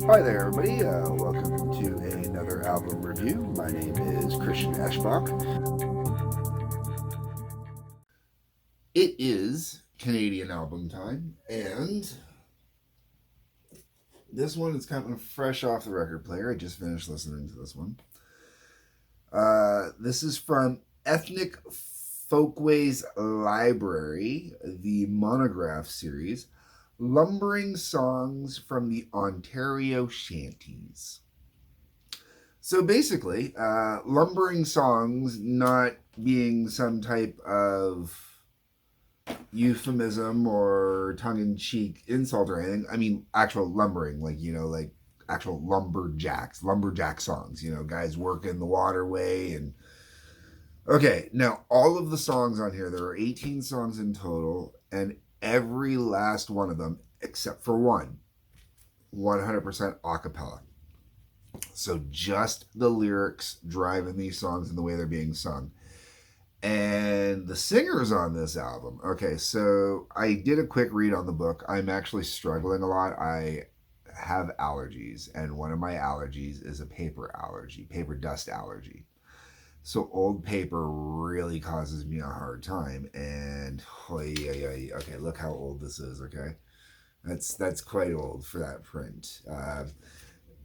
Hi there, everybody. Welcome to another album review. My name is Christian Eschbach. It is Canadian album time, and this one is kind of fresh off the record player. I just finished listening to this one. This is from Ethnic Folkways Library, the monograph series, Lumbering Songs from the Ontario Shanties. So basically, lumbering songs not being some type of euphemism or tongue-in-cheek insult or anything. I mean, actual lumbering, like actual lumberjack songs. Guys working the waterway and. Okay, now all of the songs on here, there are 18 songs in total, and every last one of them, except for one, 100% a cappella. So just the lyrics driving these songs and the way they're being sung. And the singers on this album. Okay, so I did a quick read on the book. I'm actually struggling a lot. I have allergies, and one of my allergies is a paper dust allergy. So old paper really causes me a hard time. And oh, yeah. Okay, look how old this is. Okay, that's quite old for that print.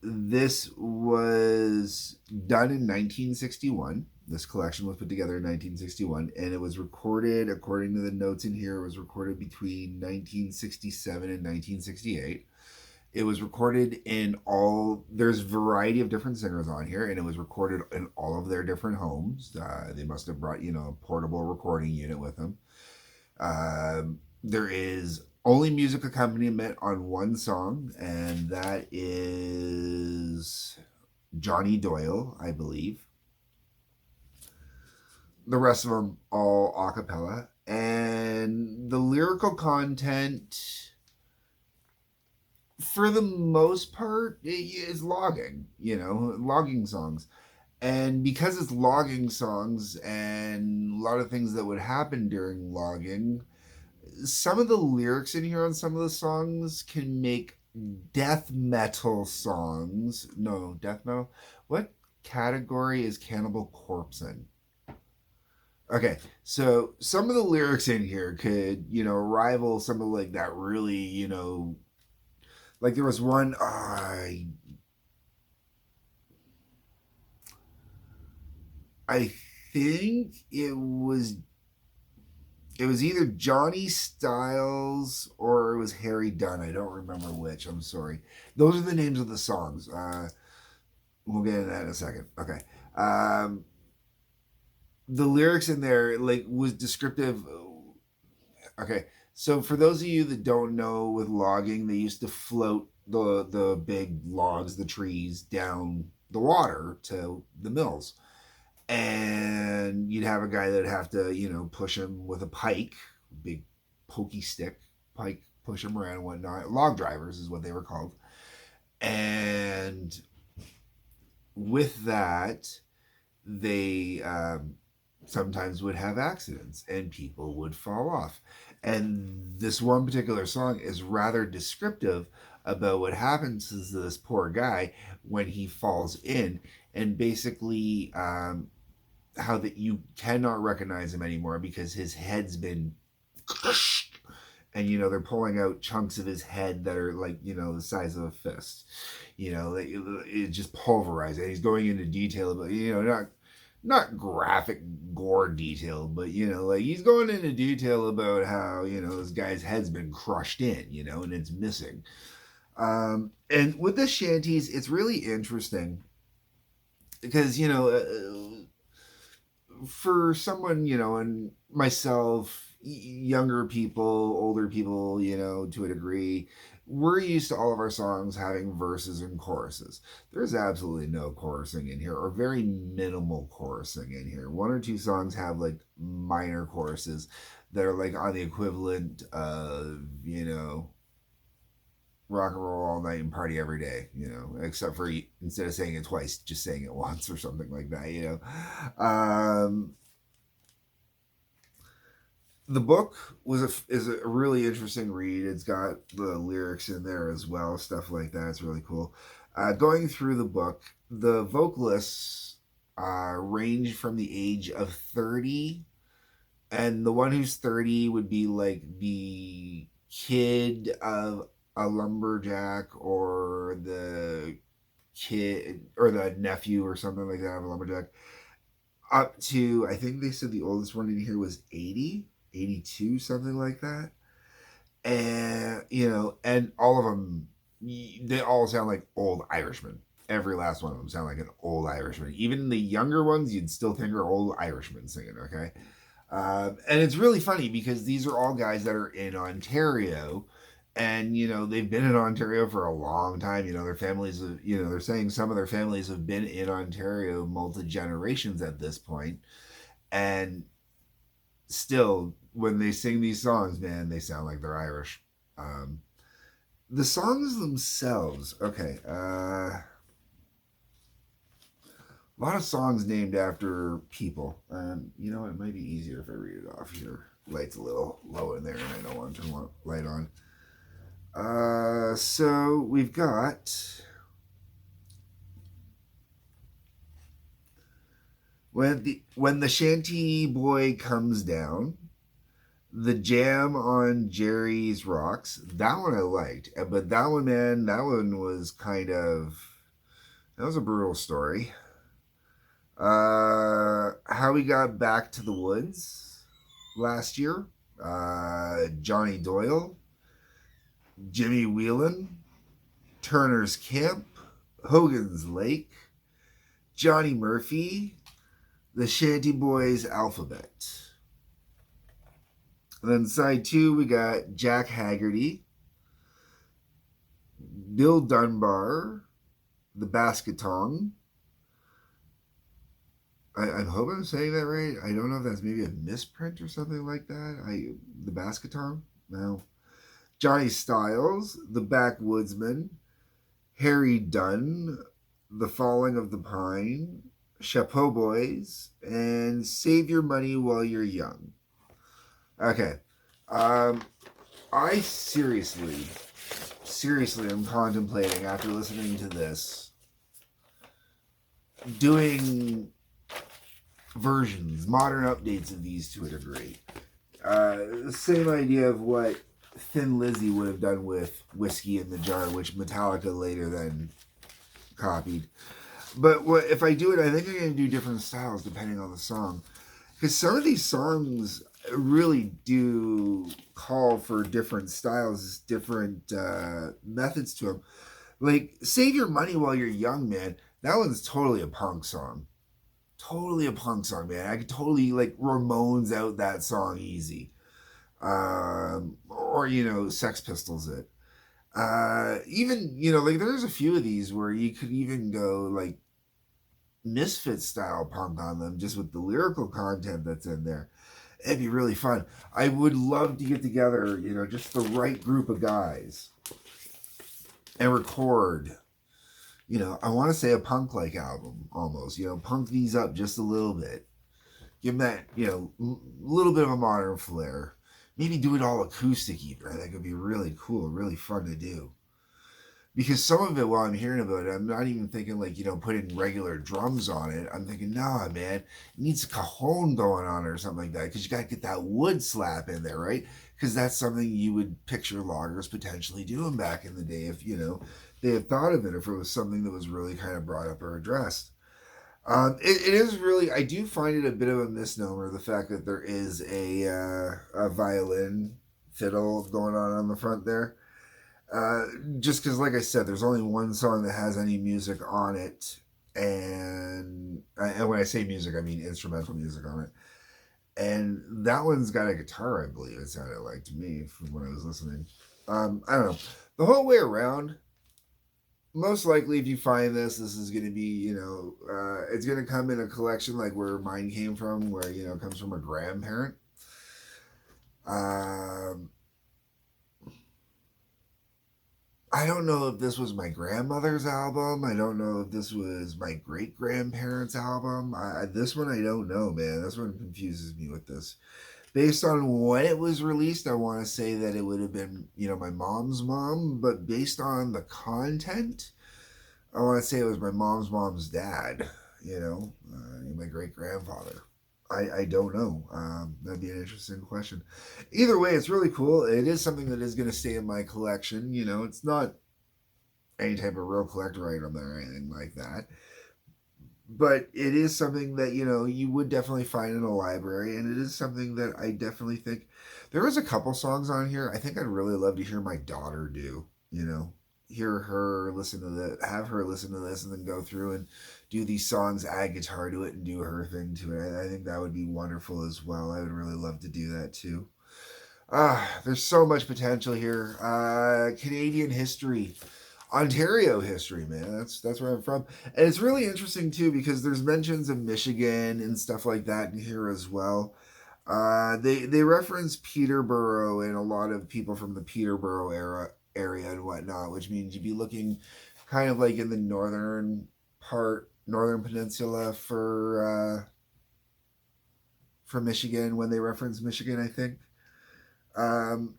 This was done in 1961. This collection was put together in 1961, and it was recorded, according to the notes in here, it was recorded between 1967 and 1968. It was recorded in there's a variety of different singers on here, and it was recorded in all of their different homes. They must have brought, a portable recording unit with them. There is only music accompaniment on one song, and that is Johnny Doyle, I believe. The rest of them all a cappella. And the lyrical content, for the most part, is logging songs. And because it's logging songs and a lot of things that would happen during logging, some of the lyrics in here on some of the songs can make death metal songs. No, death metal. What category is Cannibal Corpse in? Okay, so some of the lyrics in here could, rival some of like that really, like there was one. I think it was either Johnny Styles or it was Harry Dunn. I don't remember which. I'm sorry. Those are the names of the songs. We'll get into that in a second. Okay. The lyrics in there was descriptive. Okay. So for those of you that don't know, with logging, they used to float the big logs, the trees, down the water to the mills, and you'd have a guy that'd have to push him with a pike, big pokey stick pike, push him around and whatnot. Log drivers is what they were called. And with that, they sometimes would have accidents and people would fall off. And this one particular song is rather descriptive about what happens to this poor guy when he falls in, and basically how that you cannot recognize him anymore because his head's been crushed, and they're pulling out chunks of his head that are like the size of a fist. It just pulverized, and he's going into detail about not graphic gore detail, but like he's going into detail about how this guy's head's been crushed in, and it's missing. And with the shanties, it's really interesting because for someone, and myself, younger people, older people, to a degree, we're used to all of our songs having verses and choruses. There's absolutely no chorusing in here, or very minimal chorusing in here. One or two songs have like minor choruses that are like on the equivalent of, rock and roll all night and party every day, except for instead of saying it twice, just saying it once or something like that. The book is a really interesting read. It's got the lyrics in there as well, stuff like that. It's really cool. Going through the book, the vocalists range from the age of 30, and the one who's 30 would be like the kid of a lumberjack, or the kid or the nephew or something like that of a lumberjack, up to, I think they said the oldest one in here was 80, 82, something like that. And and all of them, they all sound like old Irishmen. Every last one of them sound like an old Irishman. Even the younger ones, you'd still think are old Irishmen singing. Okay, and it's really funny because these are all guys that are in Ontario, and they've been in Ontario for a long time. Their families have, they're saying some of their families have been in Ontario multi generations at this point, and still, when they sing these songs, man, they sound like they're Irish. Um, the songs themselves, okay, a lot of songs named after people. It might be easier if I read it off here. Light's a little low in there, and I don't want to turn the light on. So we've got when the shanty boy comes down, the jam on Jerry's rocks. That one I liked, but that one, man, that one was that was a brutal story. How we got back to the woods last year. Johnny Doyle, Jimmy Whelan, Turner's Camp, Hogan's Lake, Johnny Murphy, the Shanty Boys Alphabet. And then side two, we got Jack Haggerty, Bill Dunbar, the Basketong. I hope I'm saying that right. I don't know if that's maybe a misprint or something like that. The Basketong? No. Johnny Styles, the Backwoodsman, Harry Dunn, the Falling of the Pine, Chapeau Boys, and Save Your Money While You're Young. Okay. I seriously am contemplating, after listening to this, doing versions, modern updates of these to a degree. Same idea of what Thin Lizzy would have done with Whiskey in the Jar, which Metallica later then copied. But if I do it, I think I'm going to do different styles depending on the song. Because some of these songs really do call for different styles, different methods to them. Like, Save Your Money While You're Young, man. That one's totally a punk song. Totally a punk song, man. I could totally, like, Ramones out that song easy. Or, Sex Pistols it. Even, like, there's a few of these where you could even go, like, Misfit style punk on them, just with the lyrical content that's in there. It'd be really fun. I would love to get together, just the right group of guys and record, I want to say a punk like album almost, punk these up just a little bit. Give them that, little bit of a modern flair. Maybe do it all acoustic even. I think it'd be really cool, really fun to do. Because some of it, while I'm hearing about it, I'm not even thinking like, putting regular drums on it. I'm thinking, nah, man, it needs a cajon going on or something like that. Because you got to get that wood slap in there, right? Because that's something you would picture loggers potentially doing back in the day if, they had thought of it, if it was something that was really kind of brought up or addressed. It is really, I do find it a bit of a misnomer, the fact that there is a violin fiddle going on the front there. Just because, like I said, there's only one song that has any music on it, and when I say music, I mean instrumental music on it. And that one's got a guitar, I believe it sounded like to me from when I was listening. I don't know. The whole way around, most likely, if you find this is going to be, it's going to come in a collection like where mine came from, where, it comes from a grandparent. I don't know if this was my grandmother's album. I don't know if this was my great grandparents' album. This one I don't know, man. This one confuses me with this. Based on when it was released, I want to say that it would have been, my mom's mom, but based on the content, I want to say it was my mom's dad, my great grandfather. I don't know. That'd be an interesting question. Either way, it's really cool. It is something that is going to stay in my collection. It's not any type of real collector item or anything like that. But it is something that, you would definitely find in a library. And it is something that I definitely think there is a couple songs on here I think I'd really love to hear my daughter do, hear her listen to that, have her listen to this, and then go through and do these songs, add guitar to it, and do her thing to it. I think that would be wonderful as well. I would really love to do that too. There's so much potential here. Canadian history, Ontario history, man. That's where I'm from, and it's really interesting too because there's mentions of Michigan and stuff like that in here as well. They reference Peterborough and a lot of people from the Peterborough area and whatnot, which means you'd be looking kind of like in the northern peninsula for Michigan when they reference Michigan, I think. Um,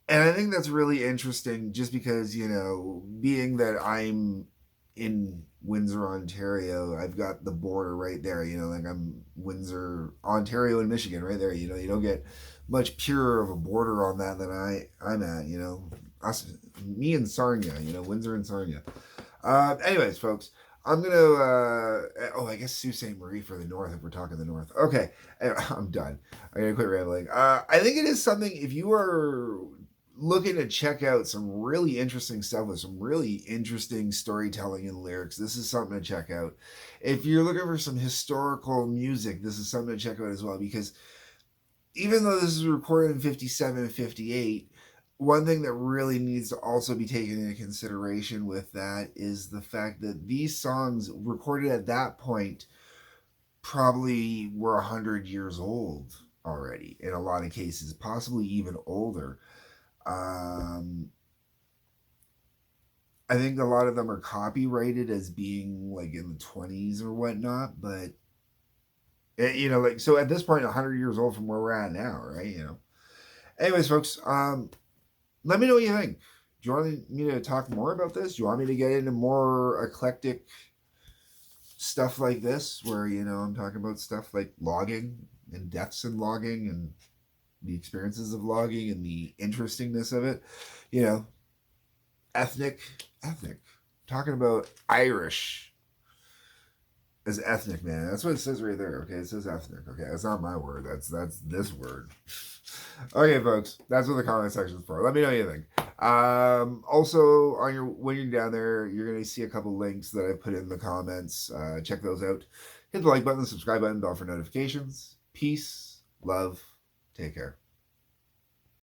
and I think that's really interesting just because, being that I'm in Windsor, Ontario, I've got the border right there, like I'm Windsor, Ontario and Michigan right there, you don't get much purer of a border on that than I'm at, us, me and Sarnia, Windsor and Sarnia. Anyways, folks, I'm gonna. I guess Sault Ste. Marie for the north. If we're talking the north, okay. I'm done. I'm gonna quit rambling. I think it is something. If you are looking to check out some really interesting stuff with some really interesting storytelling and lyrics, this is something to check out. If you're looking for some historical music, this is something to check out as well. Because even though this is recorded in 57 and 58, one thing that really needs to also be taken into consideration with that is the fact that these songs recorded at that point probably were 100 years old already in a lot of cases, possibly even older. I think a lot of them are copyrighted as being like in the 20s or whatnot, but so at this point 100 years old from where we're at now, right? Anyways, folks, let me know what you think. Do you want me to talk more about this? Do you want me to get into more eclectic stuff like this where, I'm talking about stuff like logging and deaths in logging and the experiences of logging and the interestingness of it? Ethnic. Talking about Irish as ethnic, man. That's what it says right there. Okay, it says ethnic. Okay, that's not my word. That's this word. Okay, folks, that's what the comment section is for. Let me know what you think. Also, when you're down there, you're gonna see a couple links that I put in the comments. Check those out. Hit the like button, the subscribe button, bell for notifications. Peace, love, take care.